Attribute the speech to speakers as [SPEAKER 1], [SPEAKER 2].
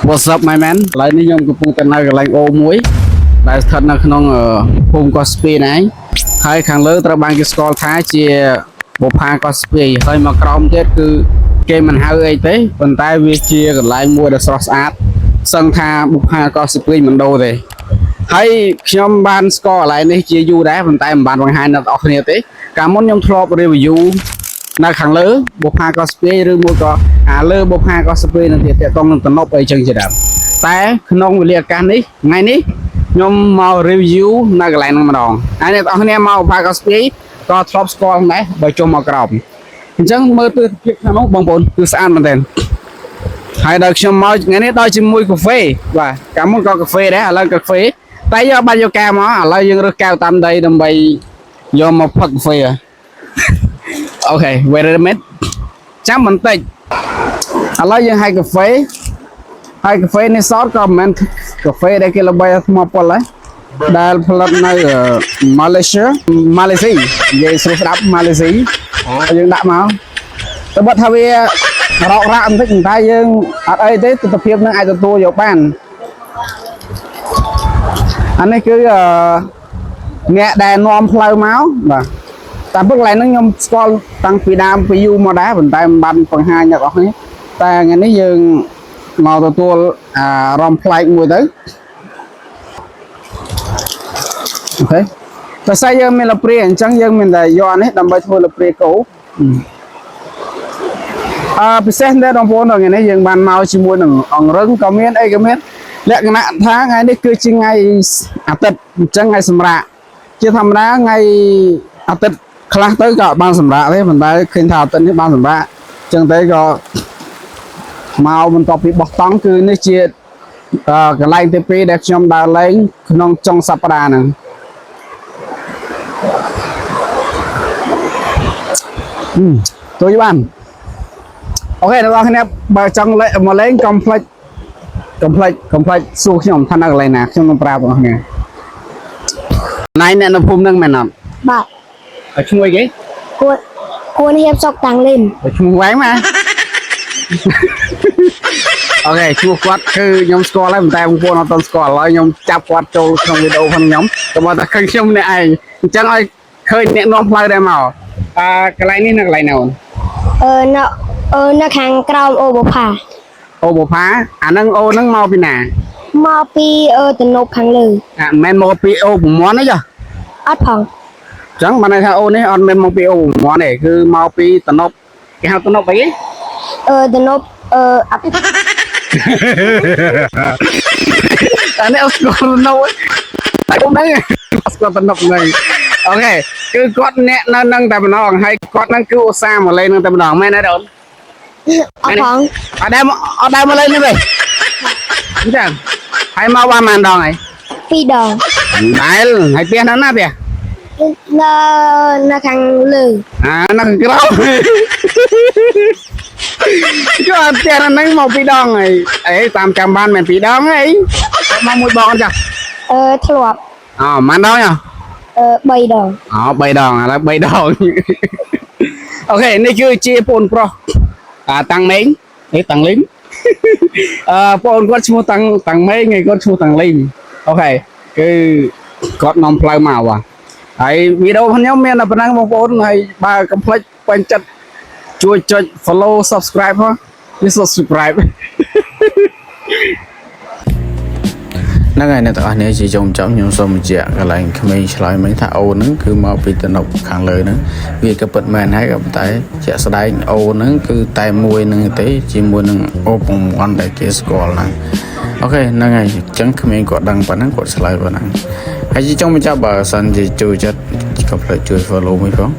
[SPEAKER 1] What's up my man ឡើយនេះខ្ញុំកំពុងតែនៅកន្លែងអូមួយដែលស្ថិតនៅក្នុងភូមិកោះស្ពាយនេះហើយខាងលើត្រូវបានគេស្គាល់ថាជាបុប្ផាកោះស្ពាយហើយមកក្រោមទៀតគឺគេមិនហៅអីទេប៉ុន្តែវាជាកន្លែងមួយដែលស្រស់ស្អាតសឹងថាបុប្ផាកោះស្ពាយមិនដូរទេហើយខ្ញុំបានស្គាល់កន្លែងនេះជាយូរដែរប៉ុន្តែមិនបានបង្ហាញដល់អ្នកគ្នាទេកាលមុនខ្ញុំធ្លាប់ review នៅខាងលើបុប្ផាកោះស្ពាយឬមួយក៏លើបុប្ផាកោះស្ពាយនឹងទៀតតង់នឹងតំណប់អីចឹងជាដើមតែក្នុងវេលាឱកាសនេះថ្ងៃនេះខ្ញុំមក review នៅកន្លែងហ្នឹងម្ដងហើយអ្នកនរគ្នាមកបុប្ផាកោះស្ពាយក៏ធ្លាប់ស្គាល់ដែរបើចុះមកក្រោមអញ្ចឹងមើលទស្សនវិជ្ជាខាងនោះបងប្អូនគឺស្អាតមែនទែនហើយដល់ខ្ញុំមកថ្ងៃនេះដល់ជាមួយកាហ្វេបាទកាលមុនក៏កាហ្វេដែរឥឡូវកាហ្វេតែយកបាច់យកកែវមកឥឡូវយើងរើសកែវតាមដីដើម្បីយកមកផឹកកាហ្វេអូខេ wait a minute ចាំបន្តិចឥឡូវយើងឲ្យកាហ្វេហើយកាហ្វេនេះសតក៏មិនមែនកាហ្វេដែលគេល្បីថ្មប៉ុលដែរដែលផលិតនៅម៉ាឡេស៊ីនិយាយស្រួលស្ដាប់ម៉ាឡេស៊ីយើងដាក់មកតែបើថាវារករ៉ាក់បន្តិចតែយើងអត់អីទេទស្សនវិជ្ជានឹងអាចទទួលយកបានអានេះគឺអ្នកដែលនាំផ្លូវមកបាទតាមពិតកន្លែងហ្នឹងខ្ញុំស្គាល់តាំងពីដើមពីយូរមកដែរប៉ុន្តែមិនបានបង្ហាញអ្នកនរគ្នាតែថ្ងៃនេះយើងមកទទួលអារម្មណ៍ប្លែកមួយទៅអូខេតែស្អីយើងមានលព្រាអញ្ចឹងយើងមានតែយកនេះដើម្បីធ្វើលព្រាគោពិសេសដែរបងប្អូនថ្ងៃនេះយើងបានមកជាមួយនឹងអង្រឹងក៏មានអីក៏មានលក្ខណៈថាថ្ងៃនេះគឺជាថ្ងៃអាទិត្យអញ្ចឹងថ្ងៃសម្រាប់ជាធម្មតាថ្ងៃអាទិត្យខ្លះទៅក៏បានសម្រាប់ទេប៉ុន្តែឃើញថាអាទិត្យនេះបានសម្រាប់អញ្ចឹងទៅក៏មកបន្ទាប់ពីបោះតង់គឺនេះជាកន្លែងទី2ដែលខ្ញុំដើរលេងក្នុងចុងសប្តាហ៍ហ្នឹងទៅយបានអូខេអ្នកនរគ្នាបើចង់មកលេងកុំភ្លេចសួរខ្ញុំថានៅកន្លែងណាខ្ញុំនឹងប្រាប់បងប្អូនណៃអ្នកនៅភូមិហ្នឹងមែនអត់
[SPEAKER 2] បាទ
[SPEAKER 1] ឲ្យឈ្មោះអីគេ
[SPEAKER 2] គួរហៀបសុកតាំងលីម
[SPEAKER 1] ឈ្មោះវែងមកអូខេឈ្មោះគាត់គឺខ្ញុំស្គាល់ហើយប៉ុន្តែបងប្អូនអត់ទាន់ស្គាល់ហើយខ្ញុំចាប់គាត់ចូលក្នុងវីដេអូផងខ្ញុំតែបើតែឃើញខ្ញុំអ្នកឯងអញ្ចឹងឲ្យឃើញអ្នកនាំផ្លូវដែរមកកន្លែងនេះនៅកន្លែងណាអូន
[SPEAKER 2] នៅខាងក្រោមអូបុផា
[SPEAKER 1] អាហ្នឹងអូហ្នឹងមកពីណា
[SPEAKER 2] មកពីទំនប់ខាងលើ
[SPEAKER 1] មិនមែនមកពីអូប្រមាន់ទេចា
[SPEAKER 2] អត់ផង
[SPEAKER 1] អញ្ចឹងបានន័យថាអូនេះអត់មែនមកពីអូប្រមាន់ទេគឺមកពីទំនប់គេហៅទំនប់អីគេ
[SPEAKER 2] ទំនប់អត់
[SPEAKER 1] អានេះអត់ស្គាល់ទំនប់តែខ្ញុំហ្នឹងអត់ស្គាល់ទំនប់ហ្នឹងអូខេគឺគាត់អ្នកនៅនឹងតែម្ដងហើយគាត់ហ្នឹងគឺឧស្សាហ៍មកលេងនឹងតែម្ដងមែនទេដូន
[SPEAKER 2] អត់ផង
[SPEAKER 1] អត់ដែរមកលេងនេះទេអញ្ចឹងហើយមកបានប៉ុន្មានដងហើយ
[SPEAKER 2] 2ដង
[SPEAKER 1] ដែលហើយផ្ទះនៅណាផ្ទះ
[SPEAKER 2] នៅខាងលើ
[SPEAKER 1] នៅខាងក្រោមចុះផ្ទះហ្នឹងមក2ដងហើយអេតាមចាំបានមែន2ដងហើយមកមួយបងចា
[SPEAKER 2] ធ្លាប់
[SPEAKER 1] ប៉ុន្មានដងហ៎
[SPEAKER 2] 3ដង
[SPEAKER 1] 3ដងឥឡូវ3ដងអូខេនេះគឺជាប្អូនប្រុសតាំងមេងតាំងលីមប្អូនគាត់ឈ្មោះតាំងមេងហើយគាត់ឈ្មោះតាំងលីមអូខេគឺគាត់នាំផ្លូវមកហើយវីដេអូខ្ញុំមានតែប៉ុណ្ណឹងបងប្អូនហើយបើកុំភ្លេចពេញចិត្តជួយចុច follow subscribe ហ៎នេះ subscribe ហ្នឹងហើយអ្នកទាំងអស់គ្នាជាចុងចំខ្ញុំសូមបញ្ជាក់កន្លែងក្មេងឆ្លើយមិញថាអូហ្នឹងគឺមកពីទំនប់ខាងលើហ្នឹងវាក៏ពិតមែនហើយក៏ប៉ុន្តែជាក់ស្ដែងអូហ្នឹងគឺតែមួយហ្នឹងទេជាមួយនឹងអូពងន់ដែលគេស្គាល់ហ្នឹងអូខេហ្នឹងហើយអញ្ចឹងក្មេងគាត់ដឹងប៉ុណ្ណឹងគាត់ឆ្លើយប៉ុណ្ណឹងហើយជាចុងបញ្ចប់បើសិនជាជួយចិត្តកុំភ្លេចជួយ follow មួយផង